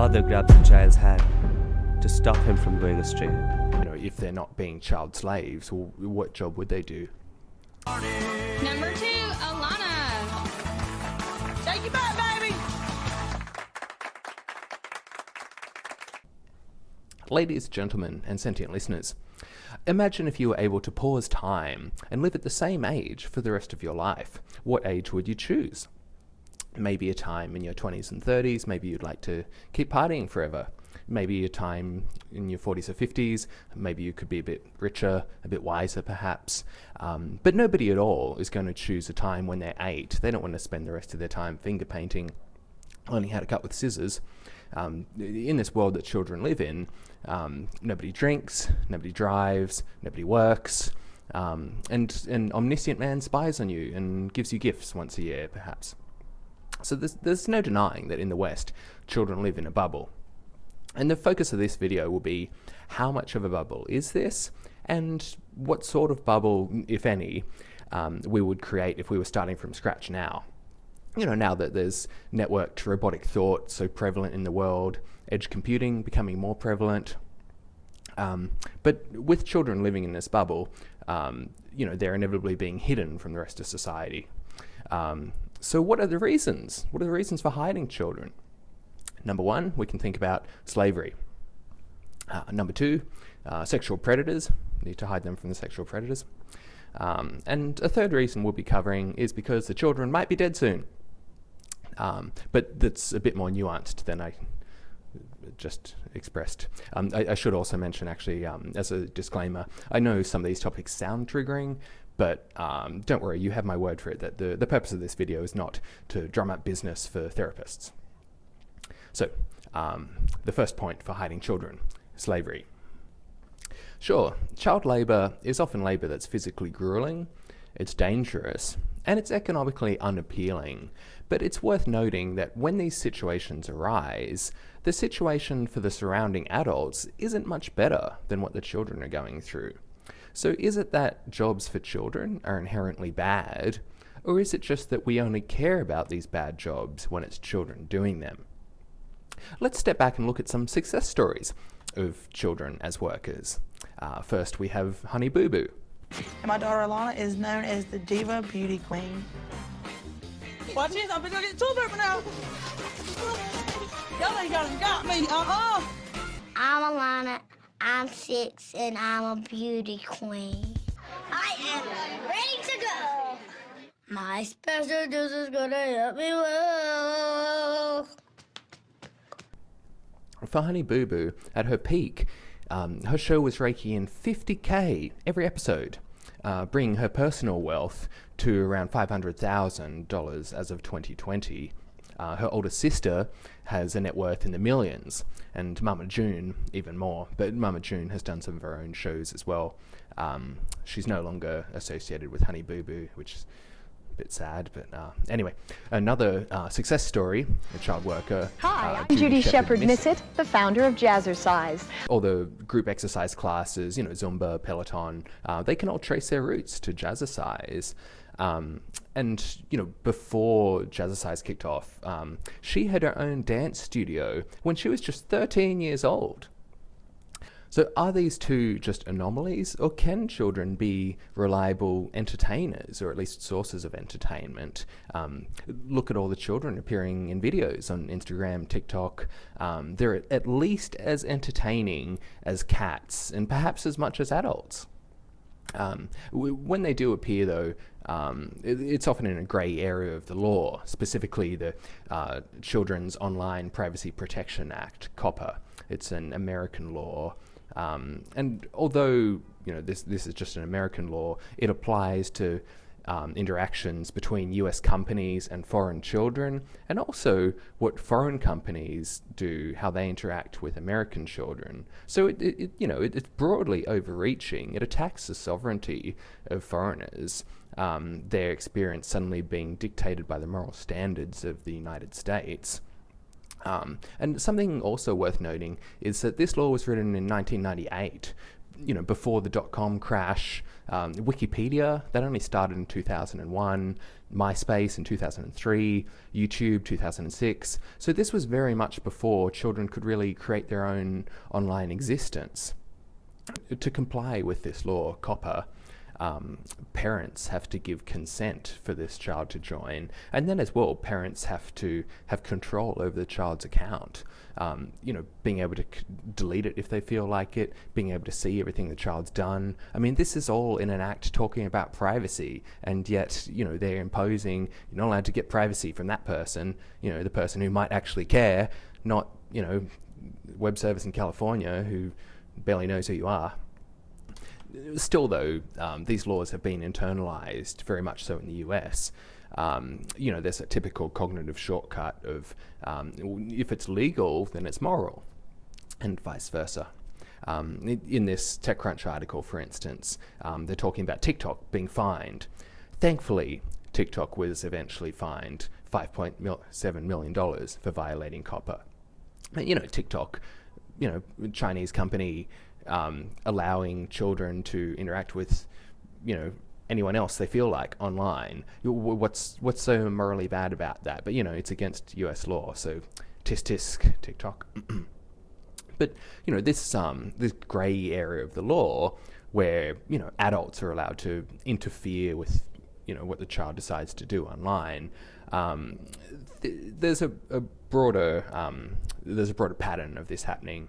mother grabs the child's hand to stop him from going astray. You know, if they're not being child slaves, well, what job would they do? Number 2, Alana. Take it back, baby. Ladies, gentlemen, and sentient listeners, imagine if you were able to pause time and live at the same age for the rest of your life. What age would you choose? Maybe a time in your 20s and 30s, maybe you'd like to keep partying forever. Maybe a time in your 40s or 50s, maybe you could be a bit richer, a bit wiser perhaps. But nobody at all is going to choose a time when they're 8. They don't want to spend the rest of their time finger painting, learning how to cut with scissors. In this world that children live in, nobody drinks, nobody drives, nobody works, and an omniscient man spies on you and gives you gifts once a year perhaps. So there's no denying that in the West, children live in a bubble. And the focus of this video will be how much of a bubble is this, and what sort of bubble, if any, we would create if we were starting from scratch now. You know, now that there's networked robotic thought so prevalent in the world, edge computing becoming more prevalent. But with children living in this bubble, you know, they're inevitably being hidden from the rest of society. So what are the reasons? What are the reasons for hiding children? Number 1, we can think about slavery. Number 2, sexual predators. Need to hide them from the sexual predators. And a third reason we'll be covering is because the children might be dead soon. But that's a bit more nuanced than I just expressed. I should also mention, actually, as a disclaimer, I know some of these topics sound triggering, but don't worry, you have my word for it that the purpose of this video is not to drum up business for therapists. So, the first point for hiding children, slavery. Sure, child labour is often labour that's physically grueling, it's dangerous, and it's economically unappealing. But it's worth noting that when these situations arise, the situation for the surrounding adults isn't much better than what the children are going through. So is it that jobs for children are inherently bad, or is it just that we only care about these bad jobs when it's children doing them? Let's step back and look at some success stories of children as workers. First, we have Honey Boo Boo. And my daughter Alana is known as the Diva Beauty Queen. Watch this, I'm gonna get the tool paper now. Y'all ain't got me, I'm Alana, I'm 6, and I'm a beauty queen. I am ready to go. My special juice is gonna help me well. For Honey Boo Boo, at her peak, her show was raking in $50K every episode, bringing her personal wealth to around $500,000 as of 2020. Her older sister has a net worth in the millions, and Mama June even more. But Mama June has done some of her own shows as well. She's no longer associated with Honey Boo Boo, which is a bit sad, but anyway. Another success story, a child worker. Hi, I'm Judy Shepherd-Missett, the founder of Jazzercise. All the group exercise classes, you know, Zumba, Peloton, they can all trace their roots to Jazzercise. And, you know, before Jazzercise kicked off, she had her own dance studio when she was just 13 years old. So are these two just anomalies, or can children be reliable entertainers, or at least sources of entertainment? Look at all the children appearing in videos on Instagram, TikTok. They're at least as entertaining as cats, and perhaps as much as adults. When they do appear, though, it's often in a grey area of the law, specifically the Children's Online Privacy Protection Act, COPPA. It's an American law. And although, you know, this is just an American law, it applies to interactions between US companies and foreign children, and also what foreign companies do, how they interact with American children. So it's broadly overreaching. It attacks the sovereignty of foreigners, their experience suddenly being dictated by the moral standards of the United States. And something also worth noting is that this law was written in 1998, before the dot-com crash. Wikipedia, that only started in 2001, MySpace in 2003, YouTube 2006. So this was very much before children could really create their own online existence. To comply with this law, COPPA, parents have to give consent for this child to join, and then as well, parents have to have control over the child's account. Being able to delete it if they feel like it, being able to see everything the child's done. I mean, this is all in an act talking about privacy, and yet, they're imposing, you're not allowed to get privacy from that person, the person who might actually care, not, web service in California who barely knows who you are. Still, though, these laws have been internalized very much so in the US. There's a typical cognitive shortcut of if it's legal, then it's moral, and vice versa. In this TechCrunch article, for instance, they're talking about TikTok being fined. Thankfully, TikTok was eventually fined $5.7 million for violating COPPA. TikTok, Chinese company, allowing children to interact with, anyone else they feel like online. What's so morally bad about that? But it's against US law, so tisk tisk TikTok. But this grey area of the law where adults are allowed to interfere with what the child decides to do online. There's a broader pattern of this happening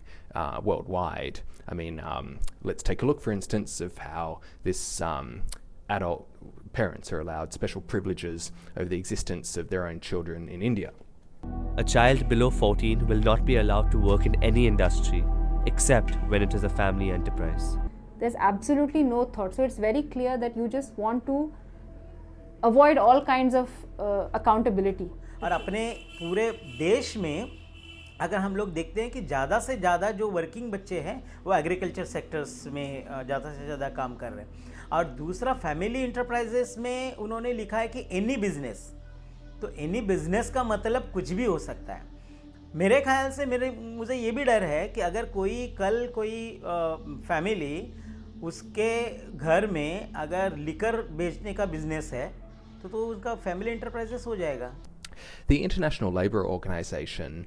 worldwide. I mean, let's take a look, for instance, of how this adult parents are allowed special privileges over the existence of their own children in India. A child below 14 will not be allowed to work in any industry except when it is a family enterprise. There's absolutely no thought. So it's very clear that you just want to avoid all kinds of accountability. और अपने पूरे देश में अगर हम लोग देखते हैं कि ज़्यादा से ज़्यादा जो वर्किंग बच्चे हैं वो एग्रीकल्चर सेक्टर्स में ज़्यादा से ज़्यादा काम कर रहे हैं. और दूसरा फैमिली इंटरप्राइजेस में उन्होंने लिखा है कि एनी बिजनेस. तो एनी बिजनेस का मतलब कुछ भी हो सकता है. मेरे ख्याल से मुझे ये भी डर है कि अगर कोई फैमिली उसके घर में अगर लिकर बेचने का बिजनेस है तो उसका फैमिली इंटरप्राइजेस हो जाएगा. The International Labour Organization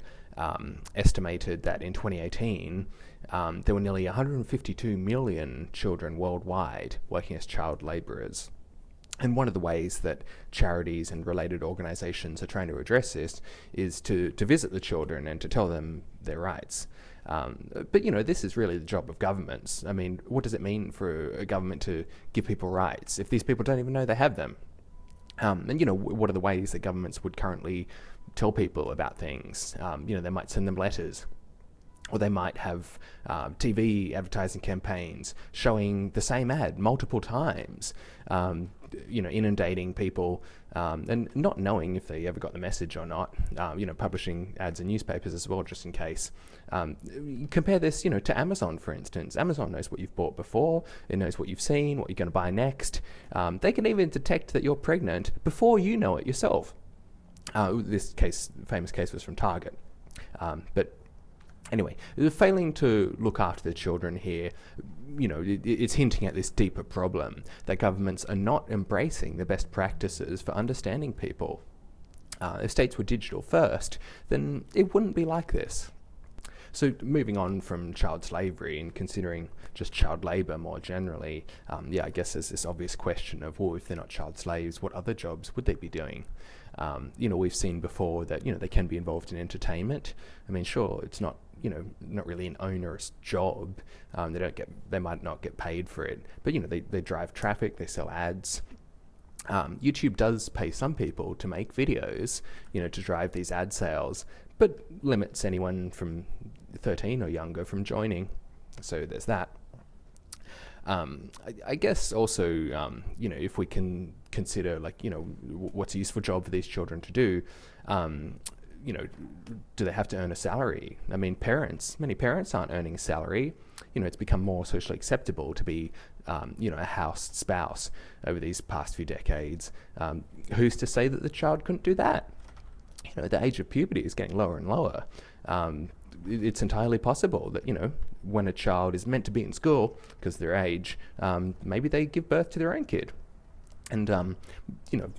estimated that in 2018 there were nearly 152 million children worldwide working as child labourers. And one of the ways that charities and related organisations are trying to address this is to visit the children and to tell them their rights. But this is really the job of governments. I mean, what does it mean for a government to give people rights if these people don't even know they have them? And what are the ways that governments would currently tell people about things? They might send them letters, or they might have TV advertising campaigns showing the same ad multiple times, inundating people and not knowing if they ever got the message or not, publishing ads in newspapers as well, just in case. Compare this, to Amazon, for instance. Amazon knows what you've bought before. It knows what you've seen, what you're going to buy next. They can even detect that you're pregnant before you know it yourself. This famous case was from Target. But anyway, failing to look after the children here, it's hinting at this deeper problem that governments are not embracing the best practices for understanding people. If states were digital first, then it wouldn't be like this. So moving on from child slavery and considering just child labour more generally, I guess there's this obvious question of, well, if they're not child slaves, what other jobs would they be doing? We've seen before that, they can be involved in entertainment. I mean, sure, it's not, not really an onerous job. They might not get paid for it, but, they drive traffic, they sell ads. YouTube does pay some people to make videos, to drive these ad sales, but limits anyone from 13 or younger from joining. So there's that. I guess also, if we can consider, what's a useful job for these children to do, do they have to earn a salary? I mean, many parents aren't earning a salary. It's become more socially acceptable to be, a house spouse over these past few decades. Who's to say that the child couldn't do that? The age of puberty is getting lower and lower. It's entirely possible that, when a child is meant to be in school because of their age, maybe they give birth to their own kid. And,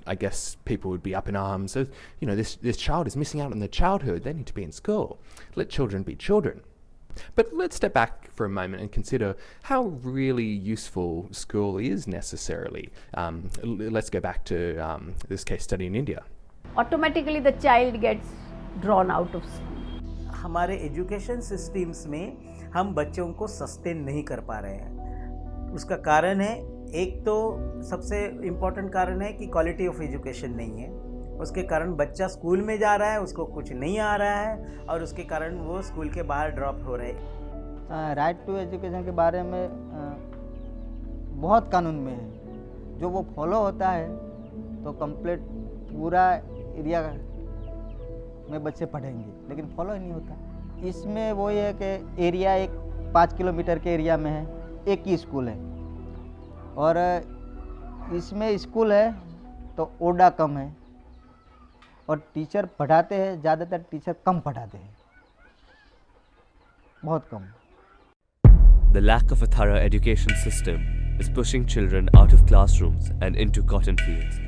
I guess people would be up in arms. So, this child is missing out on their childhood. They need to be in school. Let children be children. But let's step back for a moment and consider how really useful school is necessarily. Let's go back to this case study in India. Automatically the child gets drawn out of school. हमारे education systems में हम बच्चों को sustain नहीं कर पा रहे हैं. उसका कारण है, एक तो सबसे इम्पोर्टेंट कारण है कि क्वालिटी ऑफ एजुकेशन नहीं है. उसके कारण बच्चा स्कूल में जा रहा है, उसको कुछ नहीं आ रहा है और उसके कारण वो स्कूल के बाहर ड्रॉप हो रहे हैं. राइट टू एजुकेशन के बारे में बहुत कानून में है. जो वो फॉलो होता है तो कंप्लीट पूरा एरिया में बच्चे पढ़ेंगे, लेकिन फॉलो ही नहीं होता. इसमें वो ये है कि एरिया एक 5 किलोमीटर के एरिया में है, एक ही स्कूल है और इसमें स्कूल है तो ओडा कम है और टीचर पढ़ाते हैं, ज़्यादातर टीचर कम पढ़ाते हैं, बहुत कम. The lack of a thorough education system is pushing children out of classrooms and into cotton fields.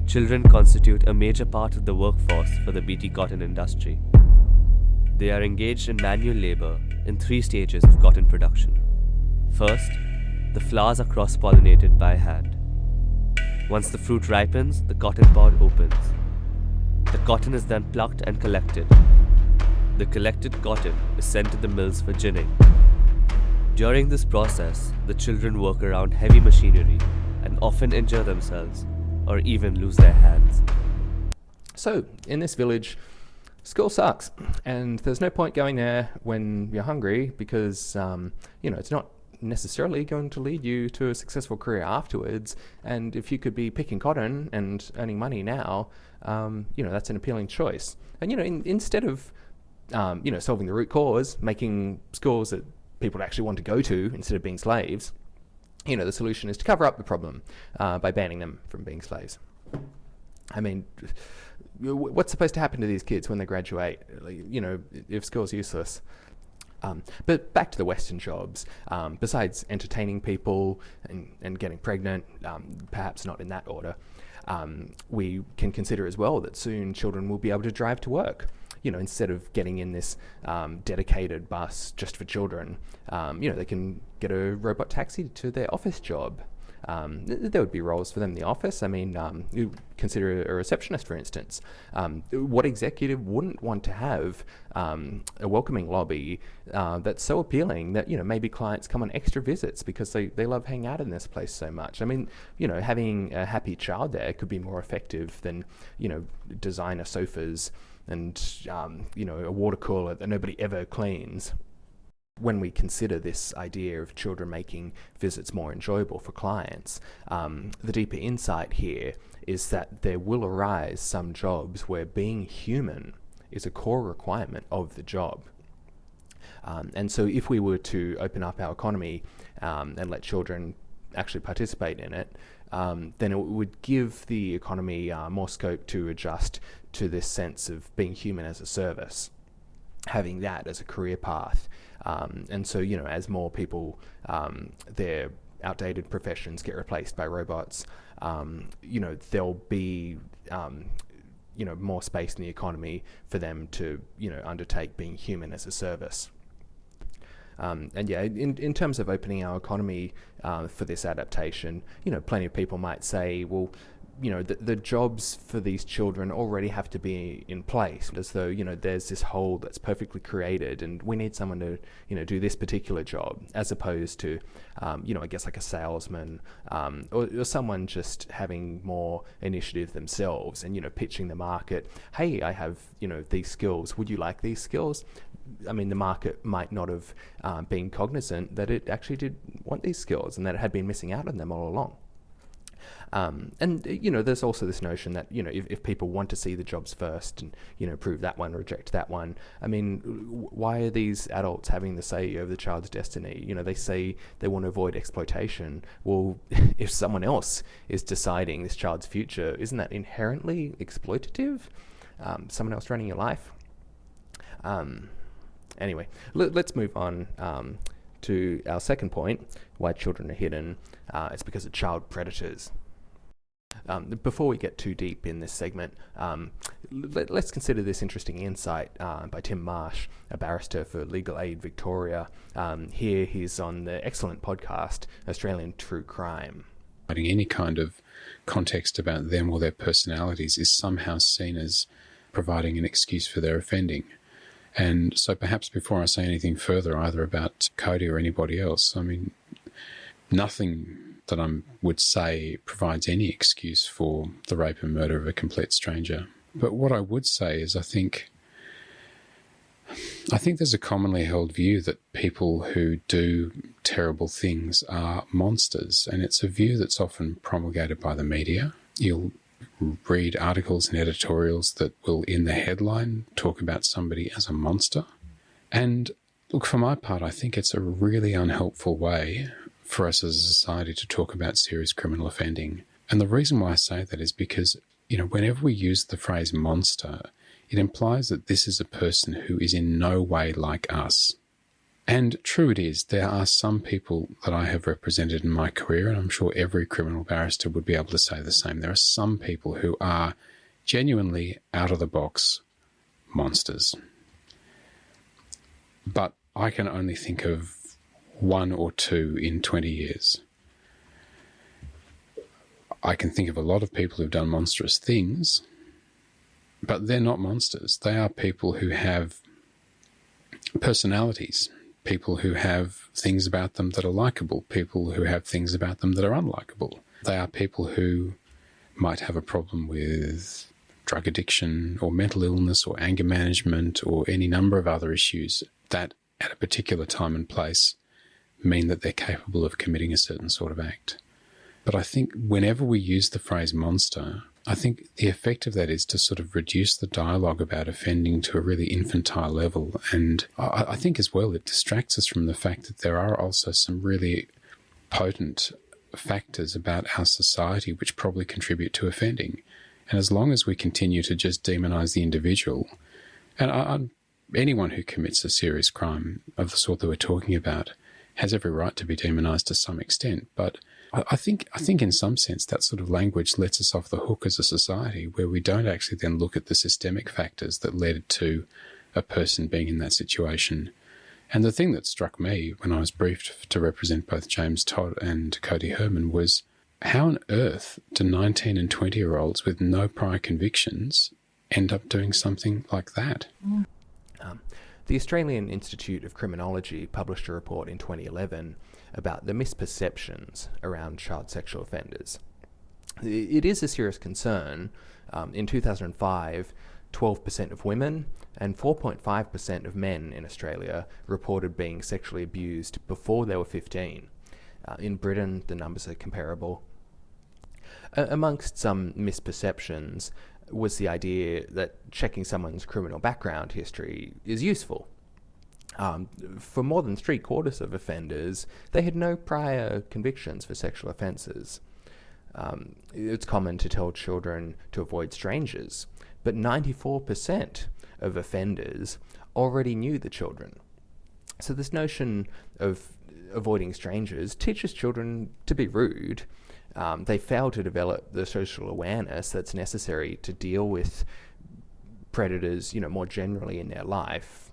Children constitute a major part of the workforce for the BT cotton industry. They are engaged in manual labor in 3 stages of cotton production. First, the flowers are cross-pollinated by hand. Once the fruit ripens, the cotton pod opens. The cotton is then plucked and collected. The collected cotton is sent to the mills for ginning. During this process, the children work around heavy machinery and often injure themselves or even lose their hands. So, in this village, school sucks, and there's no point going there when you're hungry because, it's not necessarily going to lead you to a successful career afterwards. And if you could be picking cotton and earning money now, that's an appealing choice. And, instead of, solving the root cause, making schools that people actually want to go to instead of being slaves, the solution is to cover up the problem by banning them from being slaves. I mean, what's supposed to happen to these kids when they graduate? If school's useless. But back to the Western jobs. Besides entertaining people and getting pregnant, perhaps not in that order, we can consider as well that soon children will be able to drive to work. Instead of getting in this dedicated bus just for children, they can get a robot taxi to their office job. There would be roles for them in the office. I mean, you consider a receptionist, for instance. What executive wouldn't want to have a welcoming lobby that's so appealing that, maybe clients come on extra visits because they love hanging out in this place so much. I mean, having a happy child there could be more effective than, designer sofas and, a water cooler that nobody ever cleans. When we consider this idea of children making visits more enjoyable for clients, the deeper insight here is that there will arise some jobs where being human is a core requirement of the job. And so if we were to open up our economy and let children actually participate in it, then it would give the economy more scope to adjust to this sense of being human as a service, having that as a career path. And so, as more people, their outdated professions get replaced by robots, there'll be, more space in the economy for them to, undertake being human as a service. In terms of opening our economy for this adaptation, plenty of people might say, well, the jobs for these children already have to be in place, as though, there's this hole that's perfectly created and we need someone to, do this particular job, as opposed to, I guess like a salesman or someone just having more initiative themselves and, pitching the market, hey, I have, these skills, would you like these skills? I mean, the market might not have been cognizant that it actually did want these skills and that it had been missing out on them all along. There's also this notion that, if people want to see the jobs first and, prove that one, reject that one, I mean, why are these adults having the say over the child's destiny? They say they want to avoid exploitation. Well, if someone else is deciding this child's future, isn't that inherently exploitative? Someone else running your life? Anyway, let's move on to our second point, why children are hidden. It's because of child predators. Before we get too deep in this segment, let's consider this interesting insight by Tim Marsh, a barrister for Legal Aid Victoria. Here he's on the excellent podcast, Australian True Crime. Any kind of context about them or their personalities is somehow seen as providing an excuse for their offending. And so perhaps before I say anything further, either about Cody or anybody else, I mean, nothing that I would say provides any excuse for the rape and murder of a complete stranger. But what I would say is I think there's a commonly held view that people who do terrible things are monsters, and it's a view that's often promulgated by the media. You'll read articles and editorials that will, in the headline, talk about somebody as a monster. And look, for my part, I think it's a really unhelpful way for us as a society to talk about serious criminal offending. And the reason why I say that is because, whenever we use the phrase monster, it implies that this is a person who is in no way like us. And true it is, there are some people that I have represented in my career, and I'm sure every criminal barrister would be able to say the same. There are some people who are genuinely out-of-the-box monsters. But I can only think of one or two in 20 years. I can think of a lot of people who've done monstrous things, but they're not monsters. They are people who have personalities, people who have things about them that are likable, people who have things about them that are unlikable. They are people who might have a problem with drug addiction or mental illness or anger management or any number of other issues that at a particular time and place mean that they're capable of committing a certain sort of act. But I think whenever we use the phrase monster, I think the effect of that is to sort of reduce the dialogue about offending to a really infantile level. And I think as well it distracts us from the fact that there are also some really potent factors about our society which probably contribute to offending. And as long as we continue to just demonize the individual, and anyone who commits a serious crime of the sort that we're talking about has every right to be demonized to some extent. But I think in some sense that sort of language lets us off the hook as a society, where we don't actually then look at the systemic factors that led to a person being in that situation. And the thing that struck me when I was briefed to represent both James Todd and Cody Herman was how on earth do 19 and 20-year-olds with no prior convictions end up doing something like that? The Australian Institute of Criminology published a report in 2011 about the misperceptions around child sexual offenders. It is a serious concern. In 2005, 12% of women and 4.5% of men in Australia reported being sexually abused before they were 15. In Britain, the numbers are comparable. Amongst some misperceptions was the idea that checking someone's criminal background history is useful. For more than 3/4 of offenders, they had no prior convictions for sexual offences. It's common to tell children to avoid strangers, but 94% of offenders already knew the children. So this notion of avoiding strangers teaches children to be rude. They fail to develop the social awareness that's necessary to deal with predators, more generally in their life.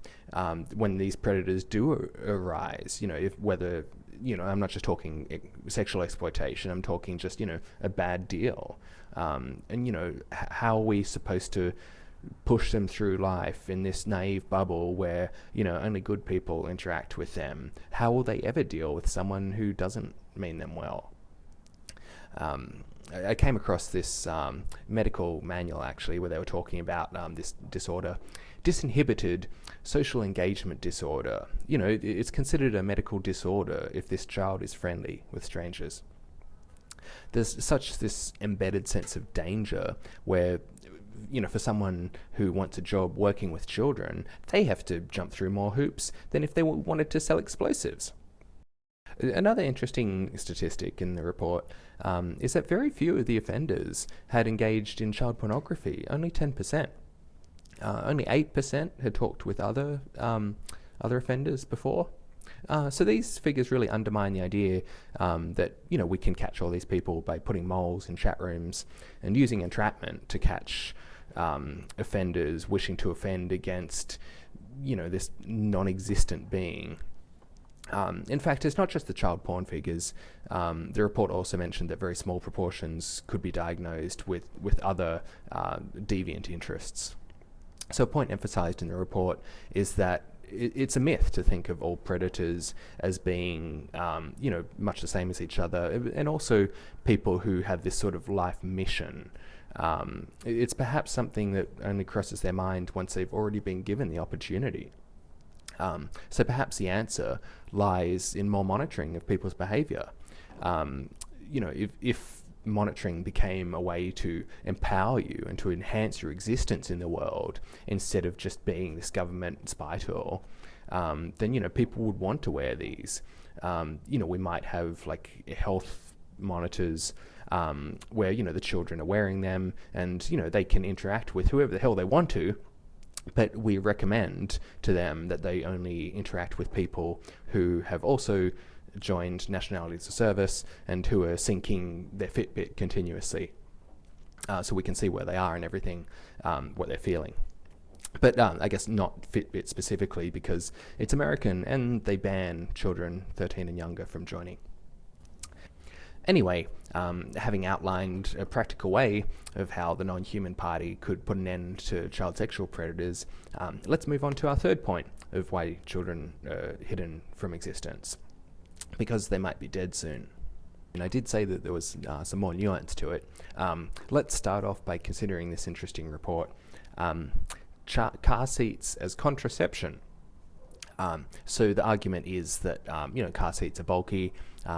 When these predators do arise, I'm not just talking sexual exploitation, I'm talking just, a bad deal. How are we supposed to push them through life in this naive bubble where, only good people interact with them? How will they ever deal with someone who doesn't mean them well? I came across this medical manual, actually, where they were talking about this disorder, disinhibited social engagement disorder. It's considered a medical disorder if this child is friendly with strangers. There's such this embedded sense of danger where, for someone who wants a job working with children, they have to jump through more hoops than if they wanted to sell explosives. Another interesting statistic in the report is that very few of the offenders had engaged in child pornography, only 10%. Only 8% had talked with other other offenders before. So these figures really undermine the idea that, we can catch all these people by putting moles in chat rooms and using entrapment to catch offenders wishing to offend against, this non-existent being. In fact, it's not just the child porn figures. The report also mentioned that very small proportions could be diagnosed with other deviant interests. So a point emphasized in the report is that it's a myth to think of all predators as being, much the same as each other, and also people who have this sort of life mission. It's perhaps something that only crosses their mind once they've already been given the opportunity. So perhaps the answer lies in more monitoring of people's behavior. If monitoring became a way to empower you and to enhance your existence in the world instead of just being this government spy tool, then people would want to wear these. We might have like health monitors where the children are wearing them, and they can interact with whoever the hell they want to, but we recommend to them that they only interact with people who have also joined nationalities of service and who are syncing their Fitbit continuously, so we can see where they are and everything, what they're feeling. But I guess not Fitbit specifically, because it's American and they ban children 13 and younger from joining. Anyway, having outlined a practical way of how the non-human party could put an end to child sexual predators, let's move on to our third point of why children are hidden from existence. Because they might be dead soon. And I did say that there was some more nuance to it. Let's start off by considering this interesting report. Car seats as contraception. So the argument is that car seats are bulky.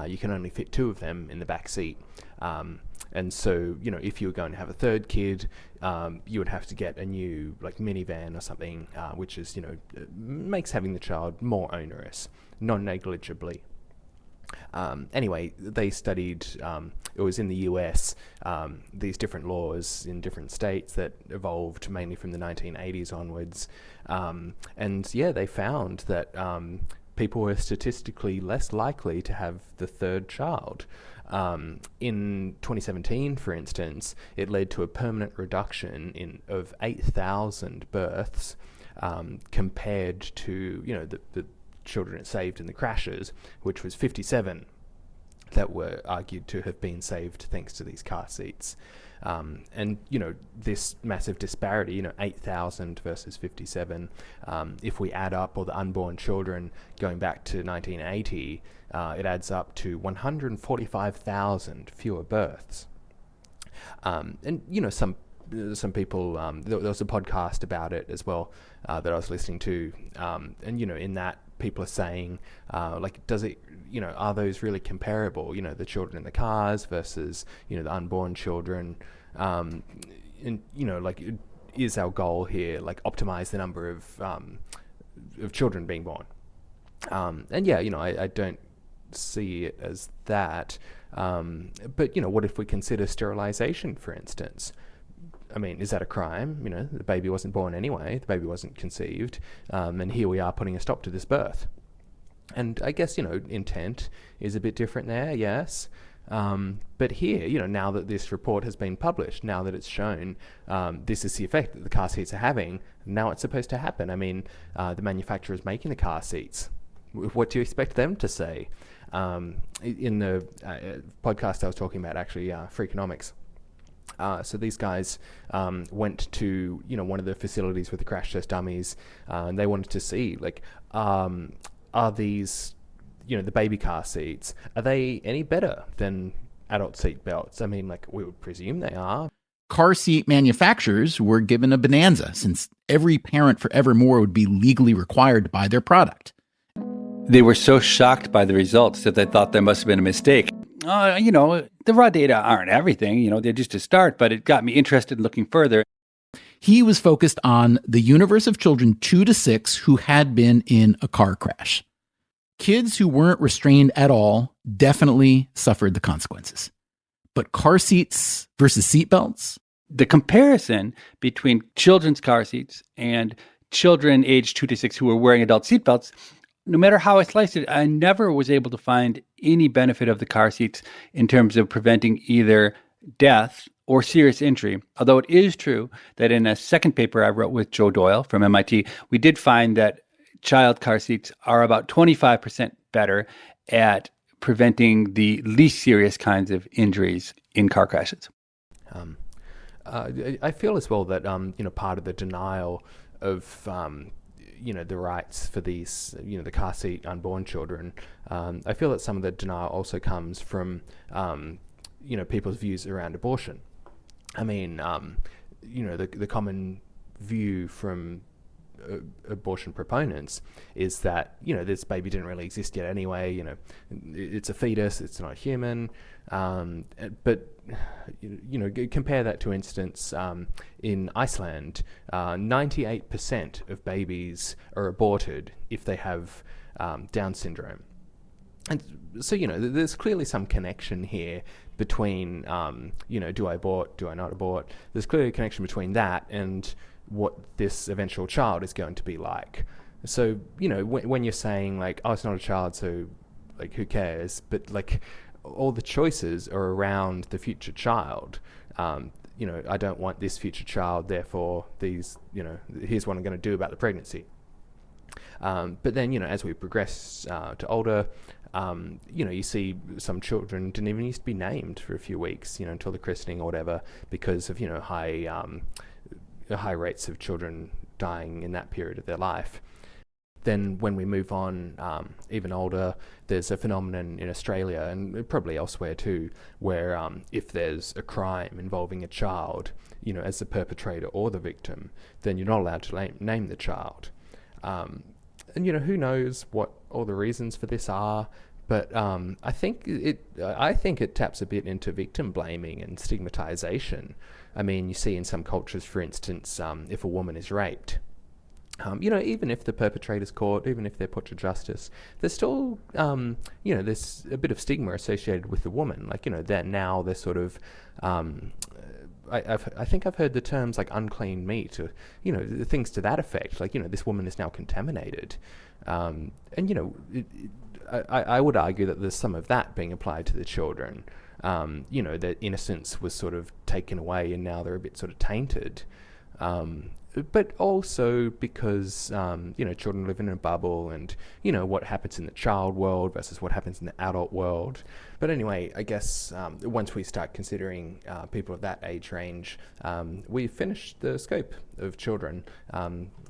You can only fit 2 of them in the back seat. And so, if you were going to have a third kid, you would have to get a new minivan or something, which is, makes having the child more onerous, non-negligibly. Anyway, they studied, it was in the US, these different laws in different states that evolved mainly from the 1980s onwards. They found that people were statistically less likely to have the third child. In 2017, for instance, it led to a permanent reduction of 8,000 births compared to, the children it saved in the crashes, which was 57 that were argued to have been saved thanks to these car seats. This massive disparity, 8,000 versus 57, if we add up all the unborn children going back to 1980, it adds up to 145,000 fewer births. Some people, there was a podcast about it as well that I was listening to, in that people are saying, does it, are those really comparable? The children in the cars versus, the unborn children, is our goal here, optimize the number of children being born? I don't see it as that. But what if we consider sterilization, for instance? I mean, is that a crime? The baby wasn't born anyway. The baby wasn't conceived. And here we are putting a stop to this birth. And I guess, intent is a bit different there, yes. But here, now that this report has been published, now that it's shown this is the effect that the car seats are having, now it's supposed to happen. I mean, the manufacturer's making the car seats. What do you expect them to say? In the podcast I was talking about, actually, Freakonomics, so these guys went to one of the facilities with the crash test dummies, and they wanted to see are these the baby car seats, are they any better than adult seat belts? I mean, we would presume they are. Car seat manufacturers were given a bonanza, since every parent forevermore would be legally required to buy their product. They were so shocked by the results that they thought there must have been a mistake. The raw data aren't everything, they're just a start, but it got me interested in looking further. He was focused on the universe of children 2 to 6 who had been in a car crash. Kids who weren't restrained at all definitely suffered the consequences. But car seats versus seatbelts? The comparison between children's car seats and children aged 2 to 6 who were wearing adult seatbelts, no matter how I sliced it, I never was able to find any benefit of the car seats in terms of preventing either death or serious injury. Although it is true that in a second paper I wrote with Joe Doyle from MIT, we did find that child car seats are about 25% better at preventing the least serious kinds of injuries in car crashes. I feel as well that part of the denial of the rights for these the car seat unborn children, I feel that some of the denial also comes from people's views around abortion. I mean, the common view from abortion proponents is that this baby didn't really exist yet anyway. It's a fetus, it's not a human. But compare that to instance in Iceland, 98% of babies are aborted if they have Down syndrome. And so there's clearly some connection here between do I abort, do I not abort? There's clearly a connection between that and what this eventual child is going to be like. So when you're saying like, oh, it's not a child, so like who cares, but like all the choices are around the future child. I don't want this future child, therefore these here's what I'm going to do about the pregnancy. But then as we progress to older, you see some children didn't even used to be named for a few weeks, until the christening or whatever, because of high rates of children dying in that period of their life. Then when we move on even older, there's a phenomenon in Australia and probably elsewhere too, where if there's a crime involving a child, as the perpetrator or the victim, then you're not allowed to name the child. And who knows what all the reasons for this are, but I think it taps a bit into victim blaming and stigmatization. I mean, you see in some cultures, for instance, if a woman is raped, even if the perpetrator's caught, even if they're put to justice, there's still, there's a bit of stigma associated with the woman. Like, that now they're sort of, I think I've heard the terms like unclean meat, or, things to that effect. Like, this woman is now contaminated. And, I would argue that there's some of that being applied to the children. Their innocence was sort of taken away and now they're a bit sort of tainted. But also because, children live in a bubble and, what happens in the child world versus what happens in the adult world. But anyway, I guess once we start considering people of that age range, we've finished the scope of children.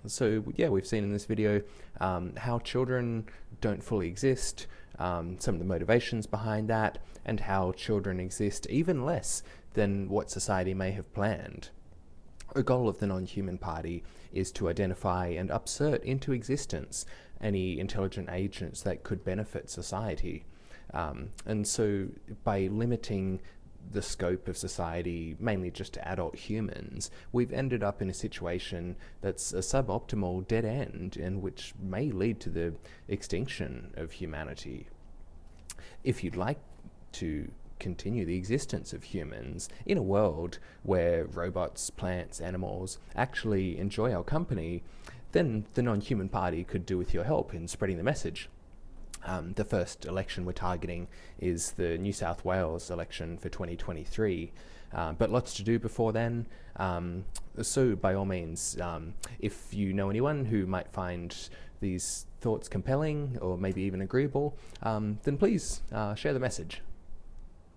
So yeah, we've seen in this video how children don't fully exist, some of the motivations behind that, and how children exist even less than what society may have planned. A goal of the Non-Human Party is to identify and upsert into existence any intelligent agents that could benefit society. And so by limiting the scope of society mainly just to adult humans, we've ended up in a situation that's a suboptimal dead end, and which may lead to the extinction of humanity. If you'd like to continue the existence of humans in a world where robots, plants, animals actually enjoy our company, then the Non-Human Party could do with your help in spreading the message. The first election we're targeting is the New South Wales election for 2023, but lots to do before then. So by all means, if you know anyone who might find these thoughts compelling or maybe even agreeable, then please share the message.